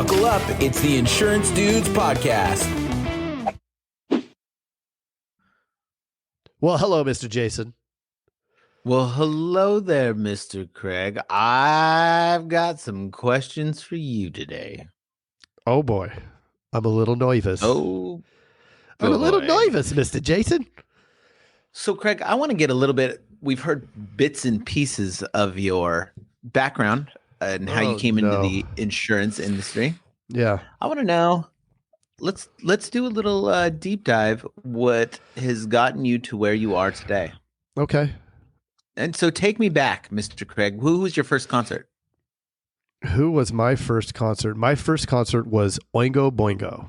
Buckle up. It's the Insurance Dudes Podcast. Well, hello, Mr. Jason. Well, hello there, Mr. Craig. I've got some questions for you today. Oh, boy. I'm a little nervous. Oh, boy. I'm a little nervous, Mr. Jason. So, Craig, I want to get a little bit, we've heard bits and pieces of your background and how you came into the insurance industry. Yeah. I want to know, let's do a little deep dive, what has gotten you to where you are today. Okay. And so take me back, Mr. Craig. Who was your first concert? Who was my first concert? My first concert was Oingo Boingo.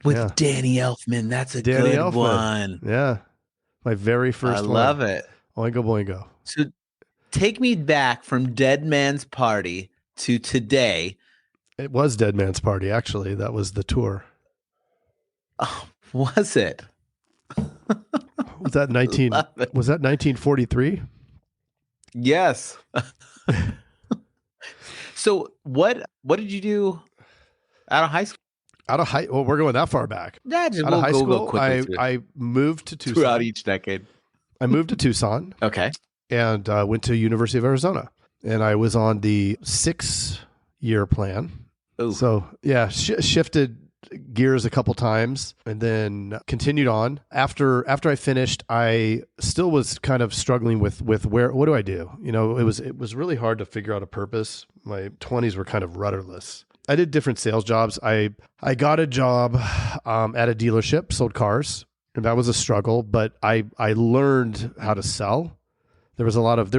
With Danny Elfman. That's a Danny good Elfman. one. Yeah. My very first one. I love it. Oingo Boingo. So take me back from Dead Man's Party to today. It was Dead Man's Party, actually. That was the tour. Oh, was it? Was that 1943? Yes. So what did you do out of high school? Well, we're going that far back. Yeah, just out of high school, quickly I moved to Tucson. Throughout each decade. I moved to Tucson. Okay. And went to University of Arizona. And I was on the 6-year plan. Ooh. So, yeah, shifted gears a couple times and then continued on. After I finished, I still was kind of struggling with what do I do? You know, it was really hard to figure out a purpose. My 20s were kind of rudderless. I did different sales jobs. I got a job at a dealership, sold cars, and that was a struggle, but I learned how to sell. There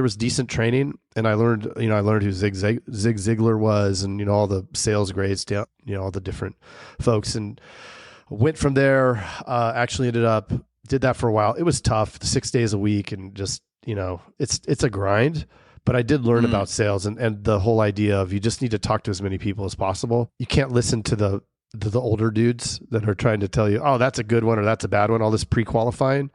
was decent training, and I learned who Zig Ziglar was, and all the sales grades, all the different folks, and went from there. Actually did that for a while. It was tough, 6 days a week, and just it's a grind. But I did learn about sales and the whole idea of you just need to talk to as many people as possible. You can't listen to the older dudes that are trying to tell you, oh, that's a good one or that's a bad one. All this pre-qualifying.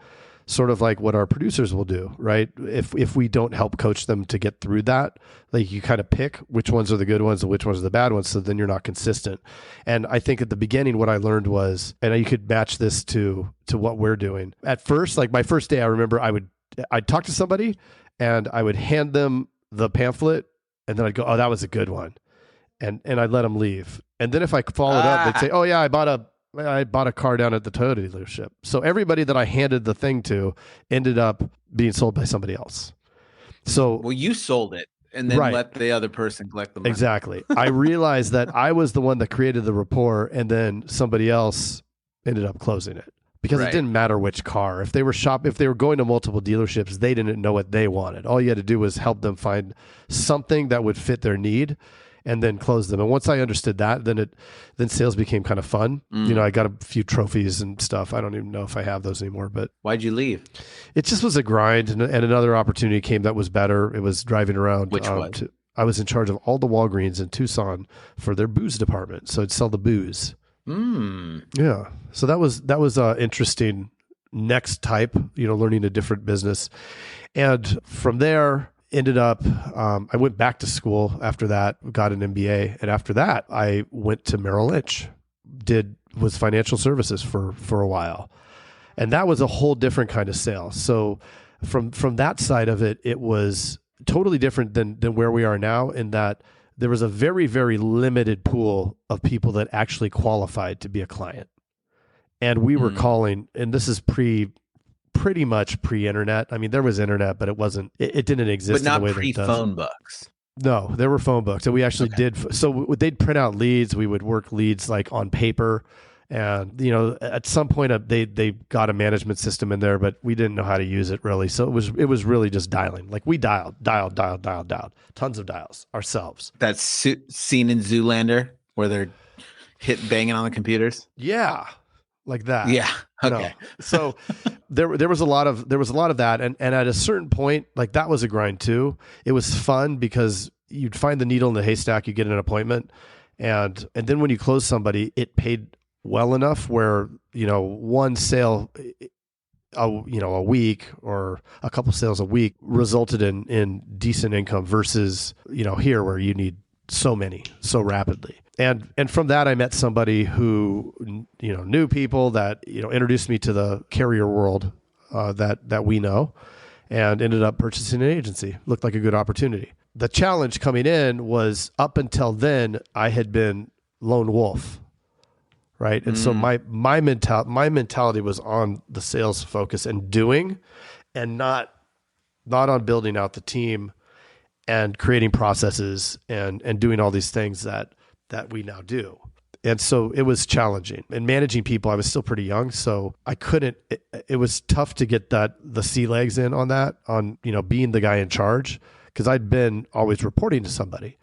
Sort of like what our producers will do, right? If we don't help coach them to get through that, like you kind of pick which ones are the good ones and which ones are the bad ones, so then you're not consistent. And I think at the beginning, what I learned was, and you could match this to what we're doing. At first, like my first day, I remember I'd talk to somebody and I would hand them the pamphlet, and then I'd go, oh, that was a good one, and I'd let them leave. And then if I followed up, they'd say, oh yeah, I bought a car down at the Toyota dealership. So everybody that I handed the thing to ended up being sold by somebody else. So well, you sold it and then let the other person collect the money. Exactly. I realized that I was the one that created the rapport, and then somebody else ended up closing it because it didn't matter which car. If they were going to multiple dealerships, they didn't know what they wanted. All you had to do was help them find something that would fit their need, and then close them. And once I understood that, then sales became kind of fun. I got a few trophies and stuff. I don't even know if I have those anymore, but why'd you leave? It just was a grind, and another opportunity came that was better. It was driving around. Which one? I was in charge of all the Walgreens in Tucson for their booze department. So I'd sell the booze. Yeah. So that was interesting next type, learning a different business. And from there, ended up, I went back to school after that, got an MBA. And after that, I went to Merrill Lynch, was financial services for a while. And that was a whole different kind of sale. So from that side of it, it was totally different than where we are now, in that there was a very, very limited pool of people that actually qualified to be a client. And we were calling, and this is pretty much pre-internet. I mean, there was internet, but it didn't exist. But not in the way pre-phone books. No, there were phone books, and we actually did. So they'd print out leads. We would work leads like on paper, and at some point they got a management system in there, but we didn't know how to use it really. So it was really just dialing. Like we dialed, tons of dials ourselves. That scene in Zoolander where they're banging on the computers. Yeah. Like that. Yeah. Okay. No. So there was a lot of that. And at a certain point, like that was a grind too. It was fun because you'd find the needle in the haystack, you get an appointment. And then when you close somebody, it paid well enough where, one sale, a week or a couple sales a week resulted in decent income versus, here where you need so rapidly. And from that, I met somebody who, knew people that, introduced me to the carrier world that we know, and ended up purchasing an agency. Looked like a good opportunity. The challenge coming in was, up until then, I had been lone wolf, right? And so my mentality was on the sales focus and doing, and not on building out the team and creating processes and doing all these things that we now do. And so it was challenging. And managing people, I was still pretty young, so I couldn't, it was tough to get the sea legs in on that, on, being the guy in charge, because I'd been always reporting to somebody.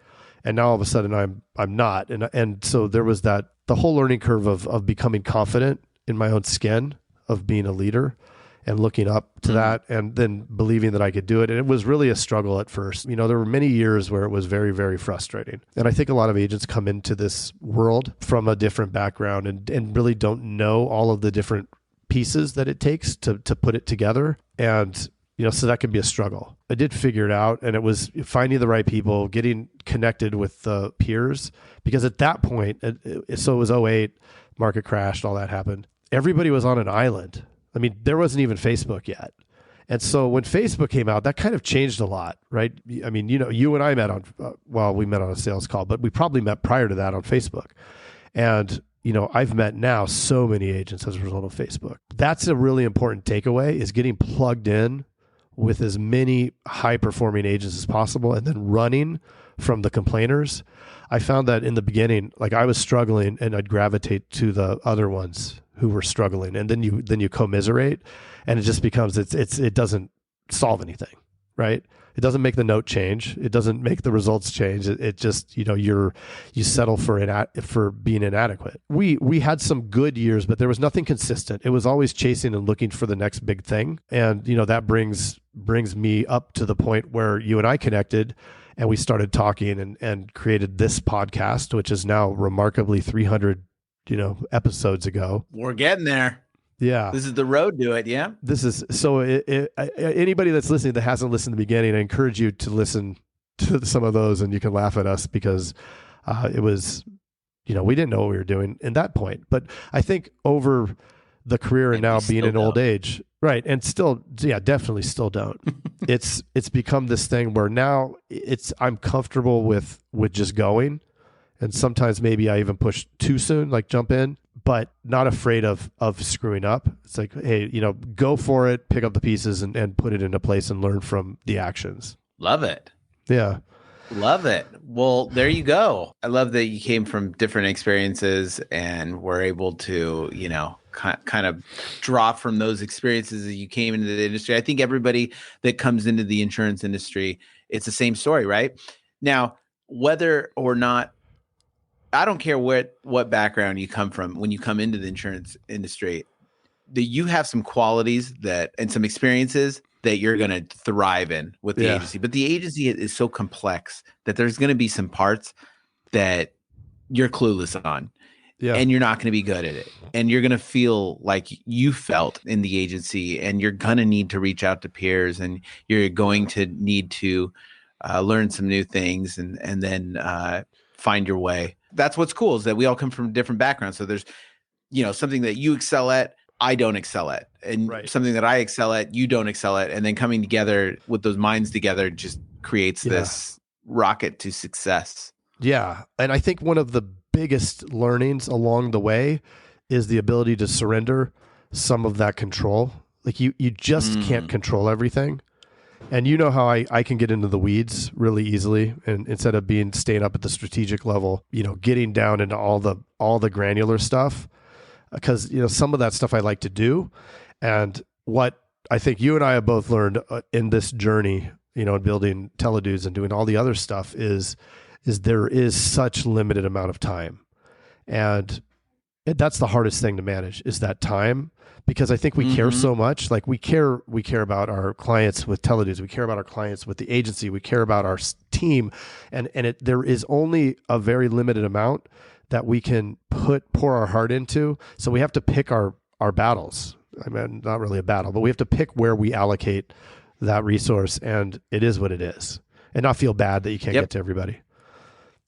And now all of a sudden I'm not. And so there was the whole learning curve of becoming confident in my own skin, of being a leader and looking up to that, and then believing that I could do it. And it was really a struggle at first. There were many years where it was very, very frustrating. And I think a lot of agents come into this world from a different background and really don't know all of the different pieces that it takes to put it together. And, so that can be a struggle. I did figure it out, and it was finding the right people, getting connected with the peers, because at that point, so it was '08, market crashed, all that happened. Everybody was on an island. I mean, there wasn't even Facebook yet. And so when Facebook came out, that kind of changed a lot, right? I mean, you and I met on, we met on a sales call, but we probably met prior to that on Facebook. And, I've met now so many agents as a result of Facebook. That's a really important takeaway, is getting plugged in with as many high-performing agents as possible, and then running from the complainers. I found that in the beginning, like, I was struggling, and I'd gravitate to the other ones who were struggling, and then you commiserate, and it just becomes it doesn't solve anything, right? It doesn't make the note change. It doesn't make the results change. It just you settle for being inadequate. We had some good years, but there was nothing consistent. It was always chasing and looking for the next big thing, and that brings me up to the point where you and I connected, and we started talking and created this podcast, which is now remarkably 300 episodes ago. We're getting there. Yeah. This is the road to it. Yeah. This is, so anybody that's listening that hasn't listened to the beginning, I encourage you to listen to some of those, and you can laugh at us, because it was, we didn't know what we were doing in that point. But I think over the career and now being in old age, right, and still, definitely still don't. It's become this thing where now I'm comfortable with just going. And sometimes maybe I even push too soon, like jump in, but not afraid of screwing up. It's like, hey, go for it, pick up the pieces and put it into place and learn from the actions. Love it. Yeah. Love it. Well, there you go. I love that you came from different experiences and were able to, kind of draw from those experiences as you came into the industry. I think everybody that comes into the insurance industry, it's the same story, right? Now, whether or not, I don't care what background you come from, when you come into the insurance industry, that you have some qualities and some experiences that you're going to thrive in with the agency. But the agency is so complex that there's going to be some parts that you're clueless on. Yeah. And you're not going to be good at it. And you're going to feel like you felt in the agency, and you're going to need to reach out to peers, and you're going to need to learn some new things and then find your way. That's what's cool, is that we all come from different backgrounds. So there's, something that you excel at, I don't excel at, and something that I excel at, you don't excel at. And then coming together with those minds together just creates this rocket to success. Yeah. And I think one of the biggest learnings along the way is the ability to surrender some of that control. Like you just can't control everything. And you know how I can get into the weeds really easily, and instead of staying up at the strategic level, getting down into all the granular stuff, because some of that stuff I like to do. And what I think you and I have both learned in this journey, in building Teledudes and doing all the other stuff, is there is such limited amount of time, and that's the hardest thing to manage, is that time. Because I think we care so much. Like we care about our clients with Teledudes. We care about our clients with the agency. We care about our team, and there is only a very limited amount that we can pour our heart into. So we have to pick our battles. I mean, not really a battle, but we have to pick where we allocate that resource, and it is what it is, and not feel bad that you can't get to everybody.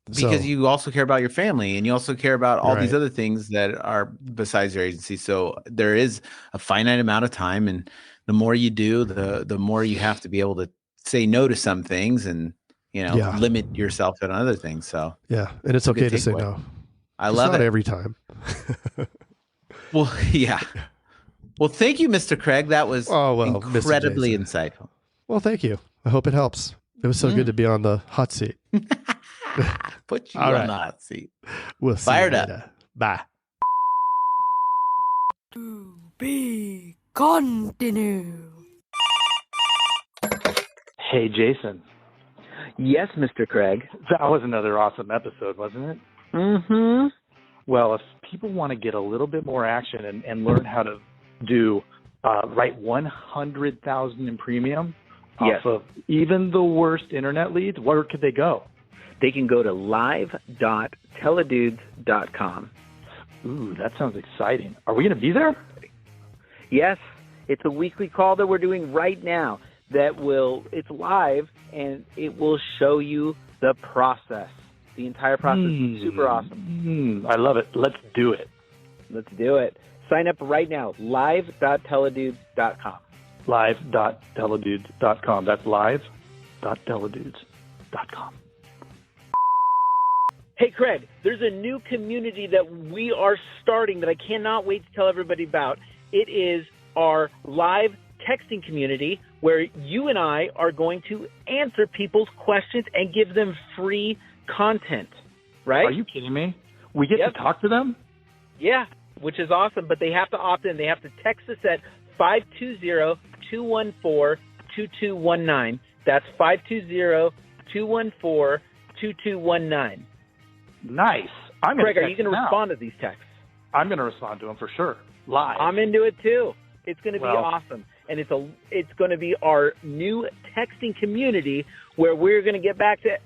because you also care about your family, and you also care about all these Right. other things that are besides your agency. So there is a finite amount of time, and the more you do, the more you have to be able to say no to some things and, Yeah. limit yourself on other things. So Yeah. And it's a good okay to say takeaway. no. I Just love not it. every time. Well, yeah. Well, thank you, Mr. Craig. That was Mr. incredibly Jason. insightful. Well, thank you. I hope it helps. It was so good to be on the hot seat. Put you All on right. the hot seat. We'll see Fired you up. later. Bye. To be continue. Hey, Jason. Yes, Mr. Craig. That was another awesome episode, wasn't it? Mm-hmm. Well, if people want to get a little bit more action and learn how to do write 100,000 in premium Yes. off of even the worst internet leads, where could they go? They can go to live.teledudes.com. Ooh, that sounds exciting. Are we going to be there? Yes, it's a weekly call that we're doing right now it's live, and it will show you the process. The entire process is super awesome. I love it. Let's do it. Let's do it. Sign up right now, live.teledudes.com. Live.teledudes.com. That's live.teledudes.com. Hey, Craig, there's a new community that we are starting that I cannot wait to tell everybody about. It is our live texting community where you and I are going to answer people's questions and give them free content, right? Are you kidding me? We get Yep. to talk to them? Yeah, which is awesome, but they have to opt in. They have to text us at 520-214-2219. That's 520-214-2219. Nice. Craig, are you going to respond to these texts? I'm going to respond to them for sure. Live. I'm into it too. It's going to be Well- awesome. And it's going to be our new texting community where we're going to get back to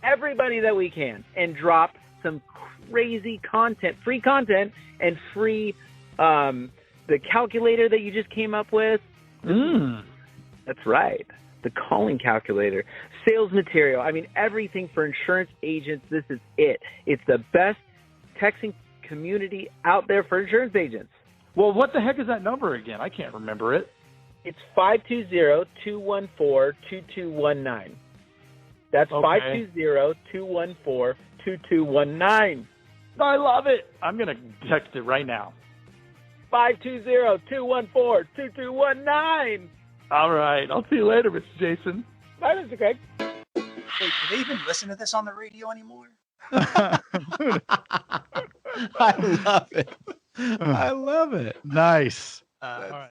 everybody that we can and drop some crazy content, free content, and free the calculator that you just came up with. That's right. The calling calculator, sales material. I mean, everything for insurance agents. This is it. It's the best texting community out there for insurance agents. Well, what the heck is that number again? I can't remember it. It's 520-214-2219. That's Okay. 520-214-2219. I love it. I'm going to text it right now. 520-214-2219. All right. I'll see you later, Mr. Jason. Bye, Mr. Craig. Wait, do they even listen to this on the radio anymore? I love it. I love it. Nice. All right.